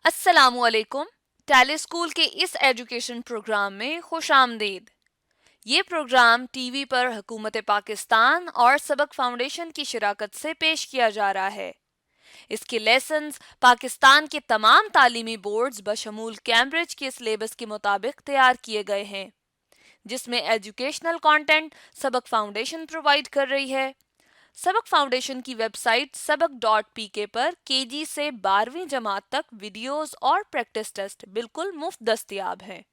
अस्सलामुअलैकुम। Tally school के इस एजुकेशन प्रोग्राम में खुश आमदीद। ये प्रोग्राम टीवी पर हुकूमत पाकिस्तान और सबक फाउंडेशन की शिराकत से पेश किया जा रहा है। इसके लेसन्स पाकिस्तान के तमाम तालीमी बोर्ड्स बशमूल कैम्ब्रिज के सिलेबस के मुताबिक तैयार किए गए हैं, जिसमें एजुकेशनल कंटेंट सबक फाउंडेशन प्रोवाइड कर रही है। सबक फाउंडेशन की वेबसाइट सबक.pk पर केजी से 12वीं जमात तक वीडियोस और प्रैक्टिस टेस्ट बिल्कुल मुफ्त दस्तयाब हैं।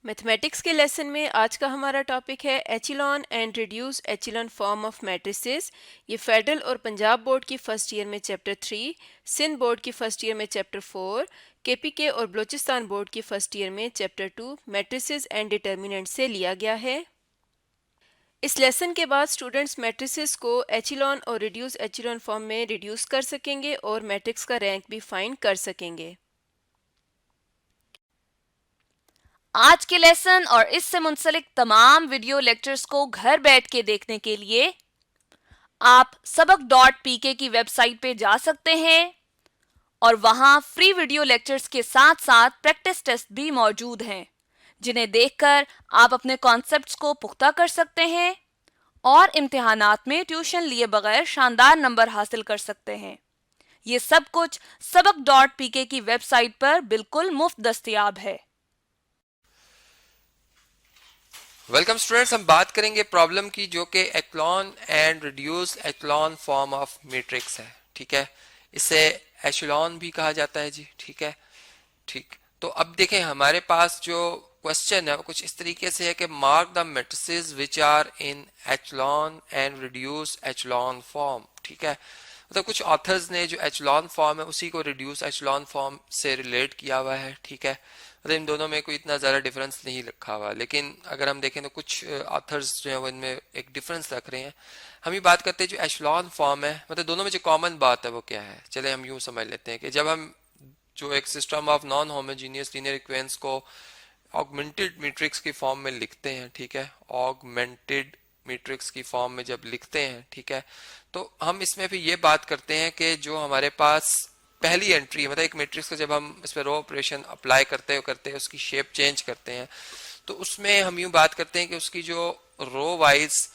मैथमेटिक्स के लेसन में आज का हमारा टॉपिक है echelon and reduce echelon form of matrices. ये फेडरल और पंजाब बोर्ड की फर्स्ट ईयर में चैप्टर 3, सिंध बोर्ड की फर्स्ट ईयर में चैप्टर 4, केपीके और बलूचिस्तान बोर्ड की फर्स्ट ईयर में चैप्टर 2 मैट्रिसेस एंड डिटर्मिनेंट से लिया गया है। इस लेसन के बाद स्टूडेंट्स मैट्रिसेस को एचिलॉन और रिड्यूस एचिलॉन फॉर्म में रिड्यूस कर सकेंगे और मैट्रिक्स का रैंक भी फाइंड कर सकेंगे। आज के लेसन और इससे मुंसलिक तमाम वीडियो लेक्चर्स को घर बैठ के देखने के लिए आप सबक.pk की वेबसाइट पे जा सकते हैं और वहां फ्री वीडियो लेक्चर्स के साथ साथ प्रैक्टिस टेस्ट भी मौजूद हैं, जिन्हें देखकर आप अपने कॉन्सेप्ट्स को पुख्ता कर सकते हैं और इम्तिहानात में ट्यूशन लिए बगैर शानदार नंबर हासिल कर सकते हैं। ये सब कुछ सबक.pk की वेबसाइट पर बिल्कुल मुफ्त दस्तयाब है। वेलकम स्टूडेंट्स, हम बात करेंगे प्रॉब्लम की जो कि echelon and reduce echelon form of matrix है। ठीक है, इसे एशलॉन भी कहा जाता है जी। ठीक है, ठीक। तो अब देखें, हमारे पास जो क्वेश्चन है वो कुछ इस तरीके से है कि mark the matrices which are in echelon and reduce echelon form. ठीक है, मतलब कुछ ऑथर्स ने जो एचलॉन फॉर्म है उसी को रिड्यूस एचलॉन फॉर्म से रिलेट किया हुआ है। ठीक है, मतलब इन दोनों में कोई इतना ज़्यादा डिफरेंस नहीं रखा हुआ, लेकिन अगर हम देखें तो कुछ ऑथर्स जो है वो इनमें एक डिफरेंस रख रहे हैं। हम ये बात करते हैं जो एचलॉन फॉर्म है, मतलब दोनों में जो कॉमन बात है वो क्या है। चले हम यूँ समझ लेते हैं कि जब हम जो एक system of non homogeneous linear equations को ऑगमेंटेड मैट्रिक्स की फॉर्म में लिखते हैं, ठीक है, ऑगमेंटेड मैट्रिक्स की फॉर्म में जब लिखते हैं, ठीक है, तो हम इसमें फिर ये बात करते हैं कि जो हमारे पास पहली एंट्री है, मतलब एक मैट्रिक्स को जब हम इस पर रो ऑपरेशन अप्लाई करते हैं उसकी शेप चेंज करते हैं, तो उसमें हम यूं बात करते हैं कि उसकी जो रो वाइज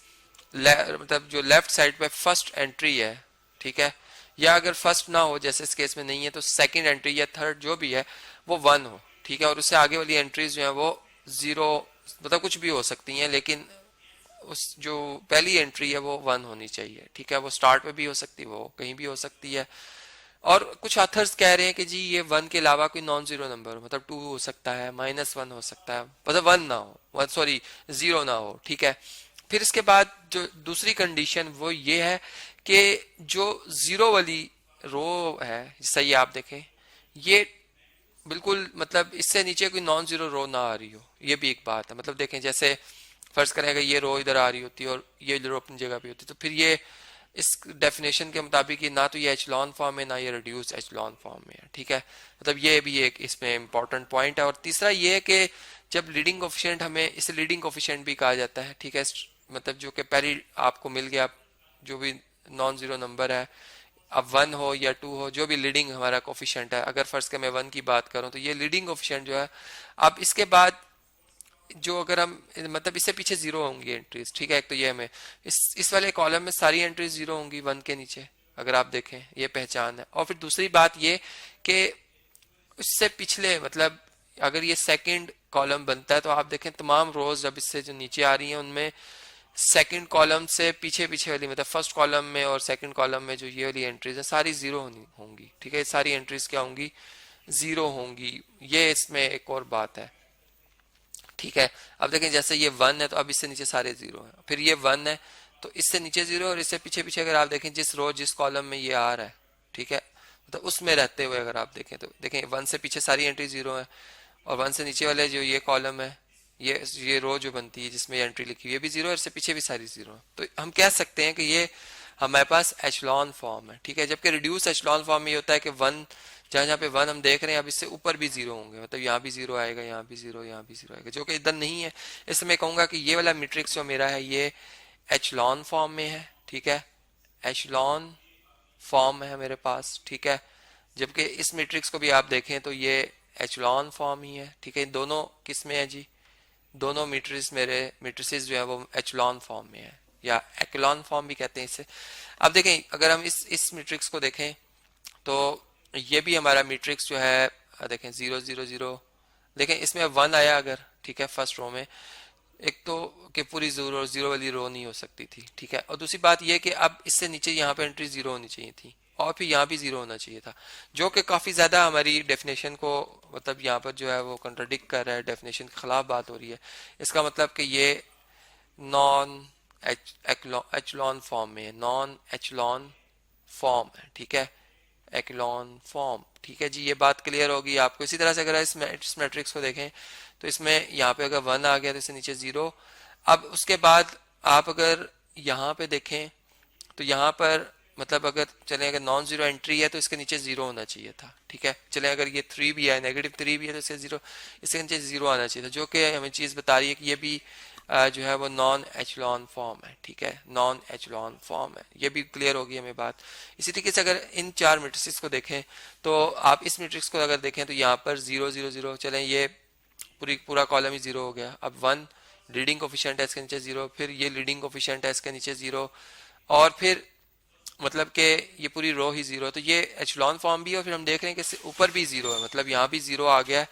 मतलब जो लेफ्ट साइड पे फर्स्ट एंट्री है, ठीक है, या अगर फर्स्ट ना हो जैसे इस केस में नहीं है तो सेकंड एंट्री या थर्ड जो भी है वो 1 हो। ठीक है, और उससे आगे वाली एंट्रीज जो है वो 0, मतलब कुछ भी हो सकती हैं, लेकिन उस जो पहली एंट्री है वो 1 होनी चाहिए। ठीक है, वो स्टार्ट पे भी हो सकती है, वो कहीं भी हो सकती है। और कुछ ऑथर्स कह रहे हैं कि जी ये 1 के अलावा कोई नॉन जीरो नंबर हो, मतलब 2 हो सकता है, -1 हो सकता है, मतलब 1 ना हो, सॉरी 0 ना हो। ठीक है, फिर इसके बाद जो दूसरी कंडीशन वो ये है कि जो 0 वाली रो है, सही आप देखें, ये बिल्कुल मतलब इससे नीचे कोई नॉन जीरो रो ना आ रही हो, ये भी एक बात है। मतलब देखें, जैसे फर्ज करेगा ये रो इधर आ रही होती है और ये रो अपनी जगह पे होती है, तो फिर ये इस डेफिनेशन के मुताबिक ना तो ये एचलॉन फॉर्म है ना ये रिड्यूस एचलॉन फॉर्म में है। ठीक है, मतलब ये भी एक इसमें इंपॉर्टेंट पॉइंट है। और तीसरा ये है कि जब लीडिंग कोफिशिएंट, हमें इसे लीडिंग कोफिशिएंट भी कहा जाता है। ठीक है, मतलब जो कि पहली आपको मिल गया, जो भी नॉन जीरो नंबर है, अब 1 हो या 2 हो, जो भी लीडिंग हमारा कोफिशिएंट है, अगर फर्ज के मैं 1 की बात करूं तो ये लीडिंग कोफिशिएंट जो है, अब इसके बाद जो अगर हम मतलब इससे पीछे 0 होंगी एंट्रीज। ठीक है, एक तो ये हमें इस वाले कॉलम में सारी एंट्रीज 0 होंगी 1 के नीचे, अगर आप देखें ये पहचान है। और फिर दूसरी बात ये कि उससे पिछले, मतलब अगर ये सेकंड कॉलम बनता है तो आप देखें तमाम रोज जब इससे जो नीचे आ रही हैं उनमें सेकंड कॉलम से पीछे पीछे वाली, मतलब फर्स्ट कॉलम में और सेकंड कॉलम में जो ये वाली एंट्रीज है सारी 0 होंगी। ठीक है, सारी एंट्रीज क्या होंगी, 0 होंगी। ये इसमें एक और बात है। ठीक है, अब देखें जैसे ये 1 है तो अब इससे नीचे सारे 0 है, फिर ये 1 है तो इससे नीचे 0, और इससे पीछे पीछे अगर आप देखें जिस रो जिस कॉलम में ये आ रहा है, ठीक है, तो उसमें रहते हुए अगर आप देखें तो देखें 1 से पीछे सारी एंट्री 0 है, और 1 से नीचे वाले जो ये कॉलम है, ये रो जो बनती है जिसमें एंट्री लिखी हुई है भी 0 है, इससे पीछे भी सारी 0 है। तो हम कह सकते हैं कि ये हमारे पास एचलॉन फॉर्म है। ठीक है, जबकि रिड्यूस एचलॉन फॉर्म में ये होता है कि 1 जहाँ जहाँ पे 1 हम देख रहे हैं अब इससे ऊपर भी 0 होंगे, मतलब यहाँ भी 0 आएगा, यहाँ भी 0, यहाँ भी 0 आएगा, जो कि इधर नहीं है। इसमें मैं कहूंगा कि ये वाला मैट्रिक्स जो मेरा है ये एचलॉन फॉर्म में है। ठीक है, एचलॉन फॉर्म है मेरे पास। ठीक है, जबकि इस मैट्रिक्स को भी आप देखें तो ये एचलॉन फॉर्म ही है, ठीक है। दोनों किस में है जी, दोनों मैट्रिसेस जो है वो एचलॉन फॉर्म में है, या एक्लॉन फॉर्म भी कहते हैं इसे। अब देखें, अगर हम इस मैट्रिक्स को देखें तो ये भी हमारा मैट्रिक्स जो है, देखें 0 0 0, देखें इसमें 1 आया अगर, ठीक है, फर्स्ट रो में। एक तो कि पूरी जीरो वाली रो नहीं हो सकती थी, ठीक है। और दूसरी बात यह कि अब इससे नीचे यहाँ पे एंट्री 0 होनी चाहिए थी, और फिर यहाँ भी 0 होना चाहिए था, जो कि काफ़ी ज़्यादा हमारी डेफिनेशन को, मतलब यहाँ पर जो है वो कंट्राडिक्ट कर रहा है, डेफिनेशन के खिलाफ बात हो रही है। इसका मतलब कि ये नॉन एचलॉन फॉर्म में है, नॉन एचलॉन फॉर्म है, ठीक है, एक्लॉन फॉर्म, ठीक है जी। ये बात क्लियर होगी आपको। इसी तरह से अगर इस मैट्रिक्स को देखें तो इसमें यहाँ पे अगर 1 आ गया तो इससे नीचे 0। अब उसके बाद आप अगर यहाँ पे देखें तो यहाँ पर मतलब अगर चलें, अगर नॉन जीरो एंट्री है तो इसके नीचे 0 होना चाहिए था, ठीक है। चलें, अगर ये 3 भी है, -3 भी है, तो इसके 0, इसके नीचे 0 आना चाहिए था, जो कि हमें चीज़ बता रही है कि ये भी जो है वो नॉन एचलॉन फॉर्म है, ठीक है, नॉन एचलॉन फॉर्म है। ये भी क्लियर होगी हमें बात। इसी तरीके से अगर इन 4 मैट्रिसेस को देखें तो आप इस मैट्रिक्स को अगर देखें तो यहाँ पर 0 0 0, चलें ये पूरा कॉलम ही 0 हो गया। अब 1 लीडिंग कोफिशिएंट है, इसके नीचे 0, फिर ये लीडिंग कोफिशिएंट है, इसके नीचे 0, और फिर मतलब कि ये पूरी रो ही 0 है। तो ये एचलॉन फॉर्म भी है, और फिर हम देख रहे हैं कि ऊपर भी 0 है, मतलब यहाँ भी 0 आ गया है।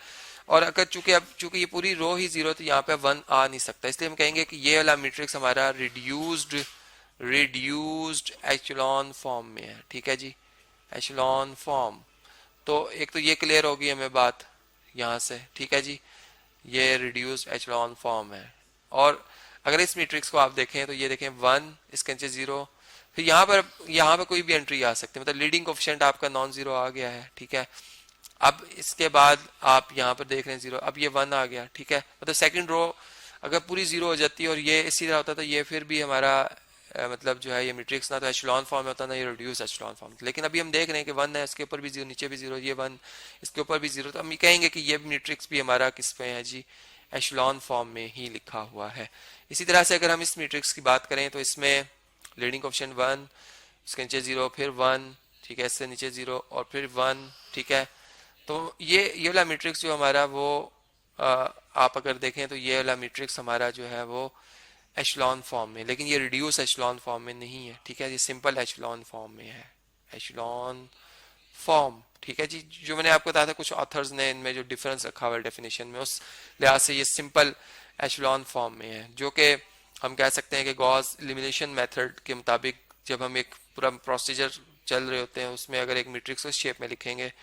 और अगर चूंकि ये पूरी रो ही 0 है तो यहाँ पे 1 आ नहीं सकता, इसलिए हम कहेंगे कि ये वाला मैट्रिक्स हमारा रिड्यूस्ड एचलॉन फॉर्म में है, ठीक है जी, एचलॉन फॉर्म। तो एक तो ये क्लियर होगी हमें बात यहाँ से, ठीक है जी, ये रिड्यूस्ड एचलॉन फॉर्म है। और अगर इस मैट्रिक्स को आप देखें तो ये देखें 1, इसके नीचे 0, फिर यहाँ पर कोई भी एंट्री आ सकती है, मतलब लीडिंग कोफिशिएंट आपका नॉन जीरो आ गया है, ठीक है। अब इसके बाद आप यहाँ पर देख रहे हैं 0, अब ये 1 आ गया, ठीक है। मतलब सेकंड रो अगर पूरी 0 हो जाती है और ये इसी तरह होता तो ये फिर भी हमारा मतलब जो है ये मैट्रिक्स ना तो एचलॉन फॉर्म में होता ना ये रिड्यूस एचलॉन फॉर्म। लेकिन अभी हम देख रहे हैं कि 1 है, इसके ऊपर भी 0, नीचे भी 0, ये 1, इसके ऊपर भी 0, तो हम ये कहेंगे कि ये मैट्रिक्स भी हमारा किस पे है जी, एचलॉन फॉर्म में ही लिखा हुआ है। इसी तरह से अगर हम इस मैट्रिक्स की बात करें तो इसमें लीडिंग कोफिशिएंट 1, इसके नीचे 0, फिर 1, ठीक है, इससे नीचे 0 और फिर 1, ठीक है। तो ये वाला मैट्रिक्स जो हमारा वो आप अगर देखें तो ये वाला मैट्रिक्स हमारा जो है वो एचलॉन फॉर्म में, लेकिन ये रिड्यूस एचलॉन फॉर्म में नहीं है, ठीक है, ये सिंपल एचलॉन फॉर्म में है, एचलॉन फॉर्म, ठीक है जी। जो मैंने आपको बताया था कुछ ऑथर्स ने इनमें जो डिफरेंस रखा हुआ है डेफिनेशन में, उस लिहाज से ये सिंपल एचलॉन फॉर्म में है, जो कि हम कह सकते हैं कि गॉस एलिमिनेशन मेथड के मुताबिक जब हम एक पूरा प्रोसीजर चल रहे होते हैं उसमें अगर एक मैट्रिक्स उस शेप में लिखेंगे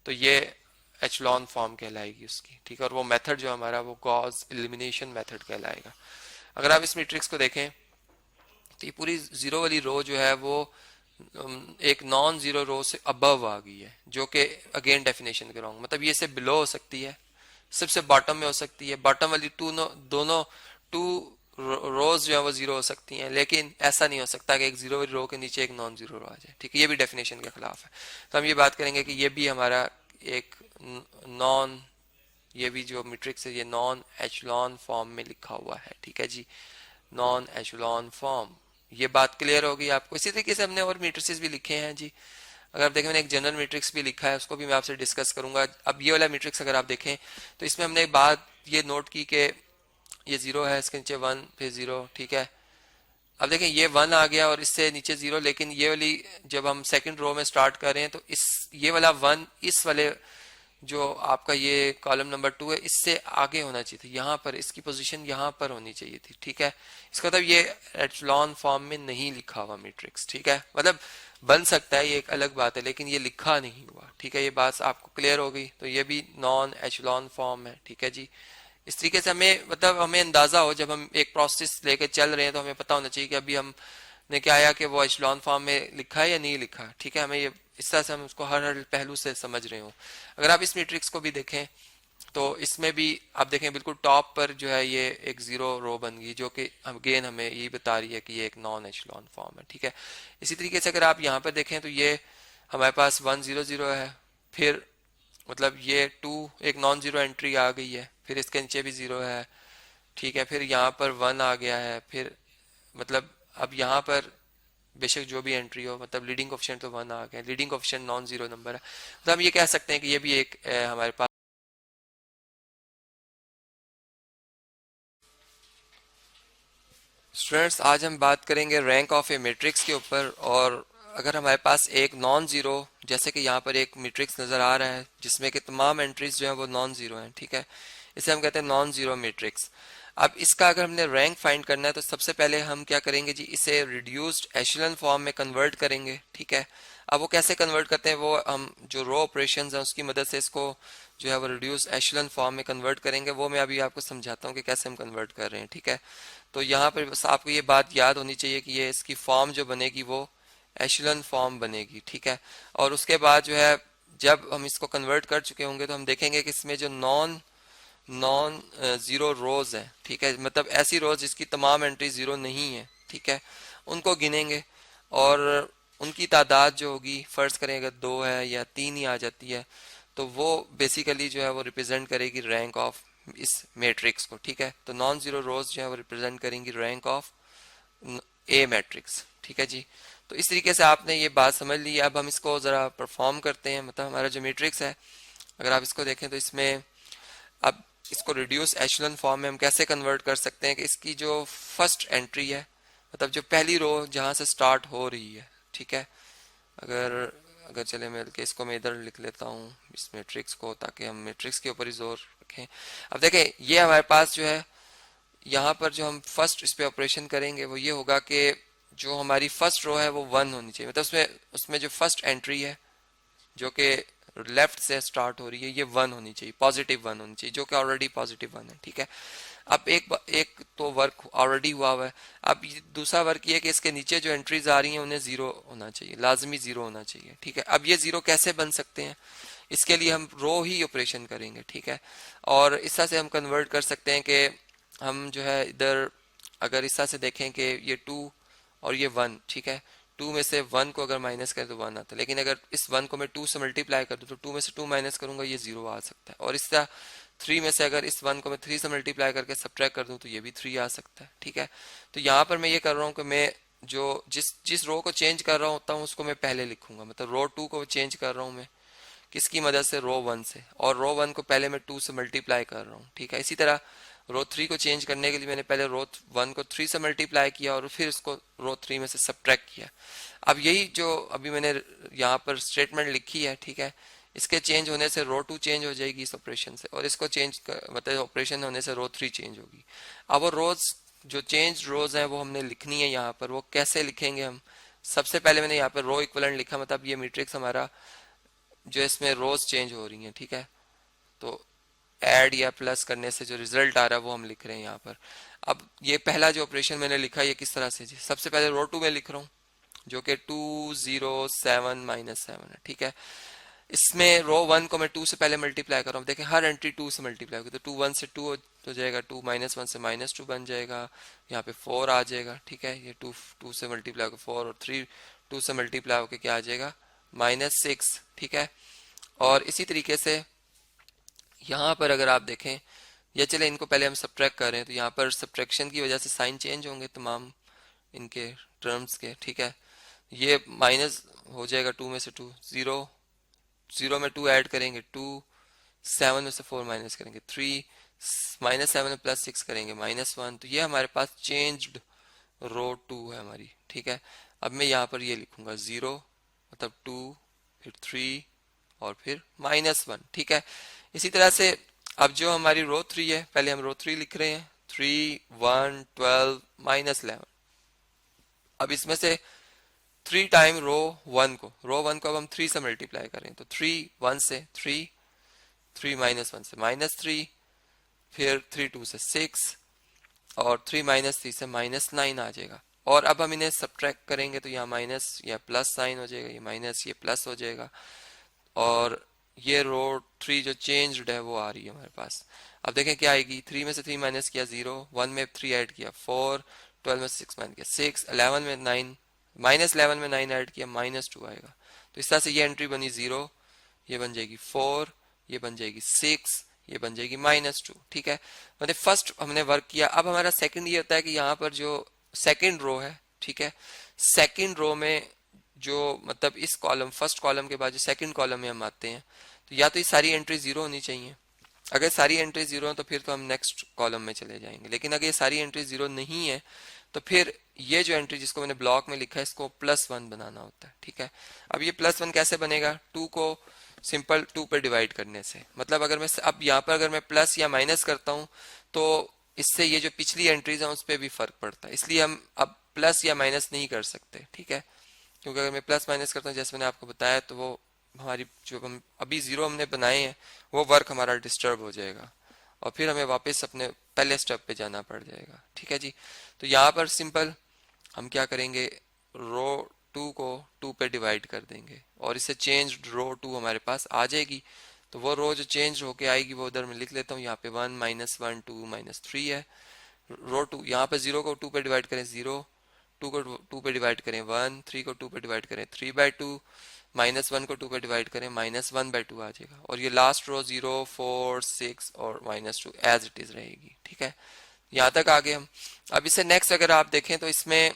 तो ये एचलॉन फॉर्म कहलाएगी उसकी, ठीक है। और वो मेथड जो हमारा वो गॉस एलिमिनेशन मेथड कहलाएगा। अगर आप इस मैट्रिक्स को देखें तो ये पूरी 0 वाली रो जो है वो एक नॉन जीरो रो से अबव आ गई है, जो कि अगेन डेफिनेशन के रॉन्ग, मतलब ये से बिलो हो सकती है, सबसे बॉटम में हो सकती है, बॉटम वाली दोनों टू रोज जो है वो 0 हो सकती हैं, लेकिन ऐसा नहीं हो सकता कि एक 0 वाली रो के नीचे एक नॉन जीरो रो आ जाए, ठीक है, ये भी डेफिनेशन के खिलाफ है। तो हम ये बात करेंगे कि ये भी हमारा एक नॉन, ये भी जो मैट्रिक्स है ये नॉन एचलॉन फॉर्म में लिखा हुआ है, ठीक है जी, नॉन एचलॉन फॉर्म। ये बात क्लियर होगी आपको। इसी तरीके से हमने और मैट्रिसेस भी लिखे हैं जी। अगर आप देखें मैंने एक जनरल मैट्रिक्स भी लिखा है, उसको भी मैं आपसे डिस्कस करूंगा। अब ये वाला मैट्रिक्स अगर आप देखें तो इसमें हमने एक बात ये नोट की कि ये 0 है, इसके नीचे 1, फिर 0, ठीक है। अब देखें ये 1 आ गया और इससे नीचे 0, लेकिन ये वाली जब हम सेकंड रो में स्टार्ट कर रहे हैं तो ये वाला 1 इस वाले जो आपका ये कॉलम नंबर 2 है इससे आगे होना चाहिए था, यहाँ पर इसकी पोजीशन यहाँ पर होनी चाहिए थी, ठीक है। इसका मतलब ये एचलॉन फॉर्म में नहीं लिखा हुआ मैट्रिक्स, ठीक है, मतलब बन सकता है ये एक अलग बात है, लेकिन ये लिखा नहीं हुआ, ठीक है। ये बात आपको क्लियर हो गई। तो ये भी नॉन एचलॉन फॉर्म है, ठीक है जी। इस तरीके से हमें अंदाजा हो जब हम एक प्रोसेस लेके चल रहे हैं तो हमें पता होना चाहिए कि अभी हमने क्या आया कि वो एचलॉन फॉर्म में लिखा है या नहीं लिखा, ठीक है। हमें ये इस तरह से हम उसको हर पहलू से समझ रहे हो। अगर आप इस मैट्रिक्स को भी देखें तो इसमें भी आप देखें बिल्कुल टॉप पर जो है ये एक 0 रो बन गई, जो कि अगेन हमें यही बता रही है कि ये एक नॉन एचलॉन फॉर्म है, ठीक है। इसी तरीके से अगर आप यहाँ पर देखें तो ये हमारे पास 1 0 0 है, फिर मतलब ये 2 एक नॉन जीरो एंट्री आ गई है, फिर इसके नीचे भी 0 है, ठीक है, फिर यहाँ पर 1 आ गया है, फिर मतलब अब यहाँ पर बेशक जो भी एंट्री हो, मतलब लीडिंग कोफिशिएंट तो 1 आ गया, leading coefficient non zero number है, तो हम ये कह सकते हैं कि ये भी एक हमारे पास। स्टूडेंट्स, आज हम बात करेंगे रैंक ऑफ ए मैट्रिक्स के ऊपर। और अगर हमारे पास एक नॉन जीरो, जैसे कि यहाँ पर एक मैट्रिक्स नज़र आ रहा है जिसमें कि तमाम एंट्रीज जो है वो नॉन जीरो हैं, ठीक है, इसे हम कहते हैं नॉन जीरो मैट्रिक्स। अब इसका अगर हमने रैंक फाइंड करना है तो सबसे पहले हम क्या करेंगे जी, इसे रिड्यूस्ड एशेलन फॉर्म में कन्वर्ट करेंगे, ठीक है। अब वो कैसे कन्वर्ट करते हैं, वो हम जो रो ऑपरेशंस हैं उसकी मदद से इसको जो है वो रिड्यूस एशेलन फॉर्म में कन्वर्ट करेंगे। वो मैं अभी आपको समझाता हूँ कि कैसे हम कन्वर्ट कर रहे हैं, ठीक है। तो यहाँ पर बस आपको ये बात याद होनी चाहिए कि ये इसकी फॉर्म जो बनेगी वो एशेलन फॉर्म बनेगी, ठीक है। और उसके बाद जो है जब हम इसको कन्वर्ट कर चुके होंगे तो हम देखेंगे कि इसमें जो नॉन नॉन जीरो रोज है, ठीक है, मतलब ऐसी रोज जिसकी तमाम एंट्री जीरो नहीं है, ठीक है, उनको गिनेंगे। और उनकी तादाद जो होगी, फर्ज करें अगर 2 है या 3 ही आ जाती है, तो वो बेसिकली जो है वो रिप्रेजेंट करेगी रैंक ऑफ इस मैट्रिक्स को, ठीक है। तो नॉन जीरो रोज जो है वो रिप्रेजेंट करेंगी रैंक ऑफ ए मैट्रिक्स, ठीक है जी। तो इस तरीके से आपने ये बात समझ ली। अब हम इसको ज़रा परफॉर्म करते हैं। मतलब हमारा जो मैट्रिक्स है, अगर आप इसको देखें तो इसमें अब इसको रिड्यूस एशेलन फॉर्म में हम कैसे कन्वर्ट कर सकते हैं कि इसकी जो फर्स्ट एंट्री है, मतलब जो पहली रो जहाँ से स्टार्ट हो रही है, ठीक है, अगर अगर चले मिल के इसको मैं इधर लिख लेता हूँ इस मैट्रिक्स को, ताकि हम मैट्रिक्स के ऊपर ही जोर रखें। अब देखें ये हमारे पास जो है यहाँ पर जो हम फर्स्ट इस पे ऑपरेशन करेंगे वो ये होगा कि जो हमारी फर्स्ट रो है वो 1 होनी चाहिए, मतलब उसमें उसमें जो फर्स्ट एंट्री है जो कि लेफ्ट से स्टार्ट हो रही है ये 1 होनी चाहिए, पॉजिटिव 1 होनी चाहिए, जो कि ऑलरेडी पॉजिटिव 1 है, ठीक है। अब एक तो वर्क ऑलरेडी हुआ है। अब दूसरा वर्क ये है कि इसके नीचे जो एंट्रीज आ रही हैं उन्हें जीरो होना चाहिए, लाजमी जीरो होना चाहिए, ठीक है। अब ये जीरो कैसे बन सकते हैं, इसके लिए हम रो ही ऑपरेशन करेंगे, ठीक है। और इस तरह से हम कन्वर्ट कर सकते हैं कि हम जो है इधर अगर इस तरह से देखें कि ये 2 और ये 1, ठीक है, 2 में से 1 को अगर माइनस करें तो 1 आता है, लेकिन अगर इस 1 को मैं 2 से मल्टीप्लाई कर दूं तो 2 में से 2 माइनस करूंगा ये 0 आ सकता है। और इस तरह 3 में से अगर इस 1 को मैं 3 से मल्टीप्लाई करके सब्ट्रैक्ट कर दूं तो ये भी 3 आ सकता है, ठीक है। तो यहाँ पर मैं ये कर रहा हूँ कि मैं जो जिस रो को चेंज कर रहा होता हूँ उसको मैं पहले लिखूंगा, मतलब रो 2 को चेंज कर रहा हूँ मैं किसकी मदद से, रो 1 से, और रो 1 को पहले मैं 2 से मल्टीप्लाई कर रहा हूँ, ठीक है। इसी तरह रो 3 को चेंज करने के लिए मैंने पहले रो 1 को 3 से मल्टीप्लाई किया और फिर उसको रो 3 में से सब्ट्रैक्ट किया। अब यही जो अभी मैंने यहाँ पर स्टेटमेंट लिखी है, ठीक है, इसके चेंज होने से रो 2 चेंज हो जाएगी इस ऑपरेशन से, और इसको चेंज मतलब ऑपरेशन होने से रो 3 चेंज होगी। अब वो रोज जो चेंज रोज हैं वो हमने लिखनी है यहाँ पर। वो कैसे लिखेंगे हम, सबसे पहले मैंने यहाँ पर रो इक्विवेलेंट लिखा, मतलब ये मैट्रिक्स हमारा जो इसमें रोज चेंज हो रही हैं, ठीक है, तो ऐड या प्लस करने से जो रिजल्ट आ रहा है वो हम लिख रहे हैं यहाँ पर। अब ये पहला जो ऑपरेशन मैंने लिखा है ये किस तरह से जी, सबसे पहले रो 2 में लिख रहा हूँ जो कि 2 0 7 -7 है, ठीक है। इसमें रो 1 को मैं 2 से पहले मल्टीप्लाई कर रहा हूँ, देखें हर एंट्री 2 से मल्टीप्लाई होगी, तो 2 1 से 2 हो जाएगा, 2 -1 से -2 बन जाएगा, यहाँ पे 4 आ जाएगा, ठीक है। ये 2 से मल्टीप्लाई होकर 4 और 3 2 से मल्टीप्लाई होकर क्या आ जाएगा, -6, ठीक है। और इसी तरीके से यहाँ पर अगर आप देखें, या चले इनको पहले हम सब्ट्रैक्ट कर रहे हैं, तो यहाँ पर सब्ट्रैक्शन की वजह से साइन चेंज होंगे तमाम इनके टर्म्स के, ठीक है। ये माइनस हो जाएगा 2 में से 2, 0 0 में 2 ऐड करेंगे 2, 7 में से 4 माइनस करेंगे 3, -7 में +6 करेंगे -1, तो ये हमारे पास चेंज्ड रो 2 है हमारी, ठीक है। अब मैं यहाँ पर ये लिखूंगा 0 मतलब 2 फिर 3 और फिर -1, ठीक है। इसी तरह से अब जो हमारी रो 3 है, पहले हम रो 3 लिख रहे हैं, 3 1 12 -11। अब इसमें से 3 टाइम रो 1 को अब हम 3 से मल्टीप्लाई करें, तो 3 1 से 3, 3 -1 से -3, फिर 3 2 से 6 और 3 -3 से -9 आ जाएगा। और अब हम इन्हें सब्ट्रैक्ट करेंगे तो यहाँ माइनस या प्लस साइन हो जाएगा, ये माइनस ये प्लस हो जाएगा, और ये रो 3 जो चेंज्ड है वो आ रही है हमारे पास। अब देखें क्या आएगी, 3 में से 3 माइनस किया 0, 1 में 3 ऐड किया 4, 12 में से 6 माइनस किया 6, 11 में 9 -11 में 9 ऐड किया -2 आएगा। तो इस तरह से ये एंट्री बनी 0, ये बन जाएगी 4, ये बन जाएगी 6, ये बन जाएगी -2, ठीक है। मतलब फर्स्ट हमने वर्क किया। अब हमारा सेकंड ये होता है कि यहाँ पर जो सेकंड रो है, ठीक है, सेकंड रो में जो मतलब इस कॉलम फर्स्ट कॉलम के बाद जो सेकंड कॉलम में हम आते हैं, तो या तो ये सारी एंट्री जीरो होनी चाहिए। अगर सारी एंट्री जीरो है तो फिर तो हम नेक्स्ट कॉलम में चले जाएंगे, लेकिन अगर ये सारी एंट्री जीरो नहीं है तो फिर ये जो एंट्री जिसको मैंने ब्लॉक में लिखा है इसको +1 बनाना होता है, ठीक है। अब ये +1 कैसे बनेगा, 2 को सिंपल 2 पे डिवाइड करने से। मतलब अगर मैं अब यहाँ पर अगर मैं प्लस या माइनस करता हूँ तो इससे ये जो पिछली एंट्रीज हैं उस पर भी फर्क पड़ता है, इसलिए हम अब प्लस या माइनस नहीं कर सकते, ठीक है। क्योंकि अगर मैं प्लस माइनस करता हूँ जैसे मैंने आपको बताया तो वो हमारी जो हम अभी जीरो हमने बनाए हैं वो वर्क हमारा डिस्टर्ब हो जाएगा और फिर हमें वापस अपने पहले स्टेप पे जाना पड़ जाएगा, ठीक है जी। तो यहाँ पर सिंपल हम क्या करेंगे, रो 2 को 2 पे डिवाइड कर देंगे और इससे चेंज रो 2 हमारे पास आ जाएगी। तो वो रो जो चेंज होके आएगी वो उधर मैं लिख लेता हूँ, यहाँ पे 1 -1 2 -3 है। रो 2 यहाँ पे 0 को 2 पे डिवाइड करें 0, 2 को 2 पे डिवाइड करें 1, 3 को 2 पे डिवाइड करें 3/2, -1 को 2 पे डिवाइड करें -1/2 आ जाएगा। और ये लास्ट रो 0 4 6 और -2 एज इट इज रहेगी, ठीक है। यहाँ तक आगे हम अब इसे नेक्स्ट अगर आप देखें तो इसमें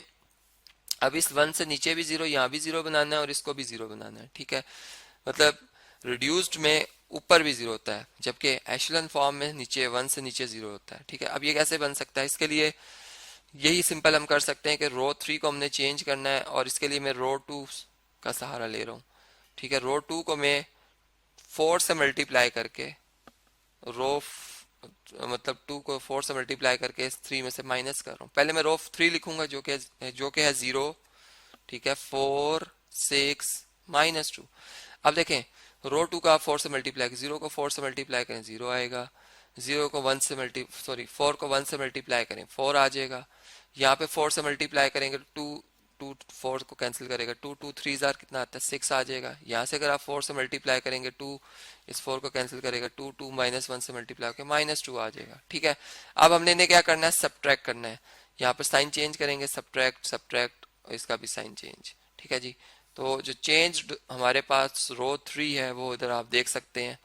अब इस 1 से नीचे भी 0, यहाँ भी 0 बनाना है और इसको भी 0 बनाना है, ठीक है। मतलब रिड्यूस्ड में ऊपर भी 0 होता है जबकि एशेलन फॉर्म में नीचे 1 से नीचे 0 होता है, ठीक है। अब ये कैसे बन सकता है, इसके लिए यही सिंपल हम कर सकते हैं कि रो 3 को हमने चेंज करना है और इसके लिए मैं रो 2 का सहारा ले रहा हूँ, ठीक है। रो 2 को मैं 4 से मल्टीप्लाई करके रो मतलब 2 को 4 से मल्टीप्लाई करके इस 3 में से माइनस कर रहा हूँ। पहले मैं रो 3 लिखूंगा जो कि है 0, ठीक है। 4 6 -2। अब देखें रो 2 का 4 से मल्टीप्लाई 0 को 4 से मल्टीप्लाई करें 0 आएगा, 0 को 1 से 4 को 1 से मल्टीप्लाई करें 4 आ जाएगा। यहाँ पे 4 से मल्टीप्लाई करेंगे 2 2 4 को कैंसिल करेगा 2 2 3 जार कितना आता है 6 आ जाएगा। यहाँ से अगर आप 4 से मल्टीप्लाई करेंगे 2 इस 4 को कैंसिल करेगा 2 2 -1 से मल्टीप्लाई करके -2 आ जाएगा, ठीक है। अब हमने इन्हें क्या करना है, सब्ट्रैक्ट करना है। यहाँ पर साइन चेंज करेंगे, सब्ट्रैक्ट सब्ट्रैक्ट और इसका भी साइन चेंज, ठीक है जी। तो जो चेंज हमारे पास रो 3 है वो इधर आप देख सकते हैं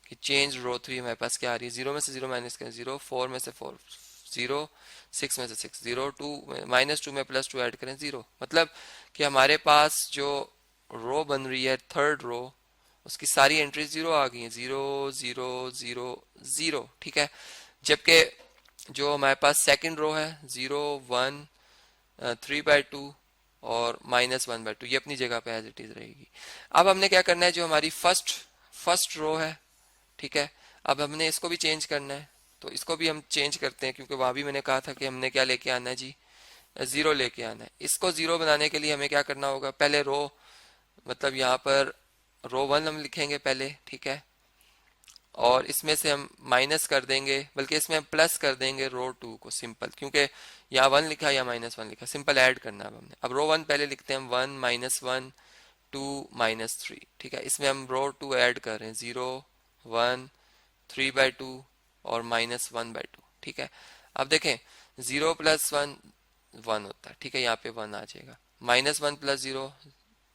कि चेंज रो 3 हमारे पास क्या आ रही है, 0 में से 0 माइनस करें 0, 4 में से 4 0, 6 में से 6 0, 2 -2 में +2 ऐड करें 0। मतलब कि हमारे पास जो रो बन रही है थर्ड रो उसकी सारी एंट्री 0 आ गई हैं, 0 0 0 0, ठीक है। जबकि जो हमारे पास सेकंड रो है 0 1 3/2 और -1/2 ये अपनी जगह पे एज इट इज रहेगी। अब हमने क्या करना है, जो हमारी फर्स्ट रो है, ठीक है, अब हमने इसको भी चेंज करना है। तो इसको भी हम चेंज करते हैं क्योंकि वहां भी मैंने कहा था कि हमने क्या लेके आना है जी, 0 लेके आना है। इसको 0 बनाने के लिए हमें क्या करना होगा, पहले रो मतलब यहाँ पर रो 1 हम लिखेंगे पहले, ठीक है। और इसमें से हम माइनस कर देंगे, बल्कि इसमें हम प्लस कर देंगे रो 2 को सिंपल, क्योंकि यहाँ 1 लिखा या -1 लिखा, सिंपल ऐड करना है अब हमने। अब रो 1 पहले लिखते हैं हम 1 -1 2 -3, ठीक है। इसमें हम रो 2 ऐड कर रहे हैं 0 1 3/2 और -1/2, ठीक है। अब देखें 0 + 1 1 होता है, ठीक है, यहाँ पे 1 आ जाएगा। -1 + 0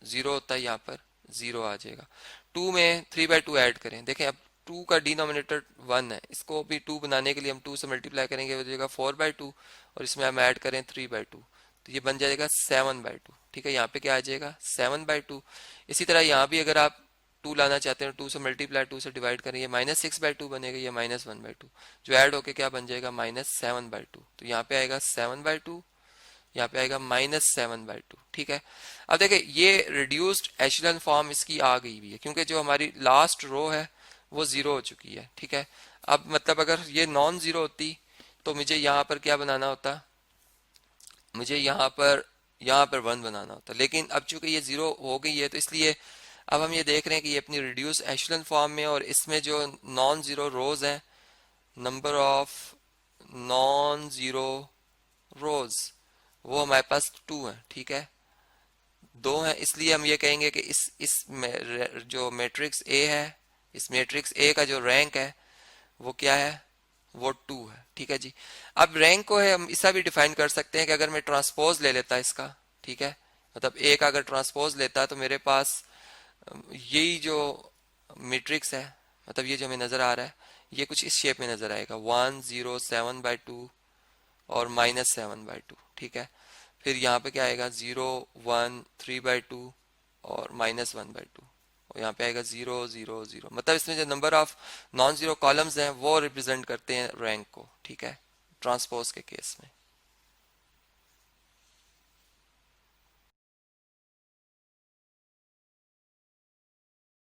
0 होता है, यहाँ पर 0 आ जाएगा। 2 में 3/2 ऐड करें, देखें अब 2 का डिनोमिनेटर 1 है, इसको भी 2 बनाने के लिए हम 2 से मल्टीप्लाई करेंगे हो जाएगा 4/2 और इसमें हम ऐड करें 3/2 तो ये बन जाएगा 7/2, ठीक है। यहाँ पे क्या आ जाएगा 7/2। इसी तरह यहाँ भी अगर आप 2 लाना चाहते हैं 2 से मल्टीप्लाई 2 से डिवाइड करें, ये -6/2 बनेगा, ये -1/2 जो ऐड होके क्या बन जाएगा -7/2। तो यहाँ पे आएगा 7/2, यहाँ पे आएगा -7/2, ठीक है। अब देखिए ये रिड्यूस्ड एशेलन फॉर्म इसकी आ गई भी है क्योंकि जो हमारी लास्ट रो है वो 0 हो चुकी है, ठीक है। अब मतलब अगर ये नॉन 0 होती तो मुझे यहाँ पर क्या बनाना होता, मुझे यहाँ पर 1 बनाना होता, लेकिन अब चूंकि ये 0 हो गई है तो इसलिए अब हम ये देख रहे हैं कि ये अपनी रिड्यूस एशेलन फॉर्म में, और इसमें जो नॉन 0 रोज हैं, नंबर ऑफ नॉन 0 रोज वो हमारे पास 2 है, ठीक है, 2 है। इसलिए हम ये कहेंगे कि जो मैट्रिक्स ए है, इस मैट्रिक्स ए का जो रैंक है वो क्या है, वो 2 है, ठीक है जी। अब रैंक को है हम ऐसा भी डिफाइन कर सकते हैं कि अगर मैं ट्रांसपोज ले लेता इसका, ठीक है, मतलब ए का अगर ट्रांसपोज लेता तो मेरे पास यही जो मैट्रिक्स है, मतलब ये जो हमें नजर आ रहा है ये कुछ इस शेप में नजर आएगा 1 0 7/2 और -7/2, ठीक है। फिर यहाँ पे क्या आएगा 0 1 3/2 और -1/2, और यहाँ पे आएगा 0 0 0। मतलब इसमें जो number of non zero columns हैं वो रिप्रेजेंट करते हैं रैंक को, ठीक है, ट्रांसपोज के केस में।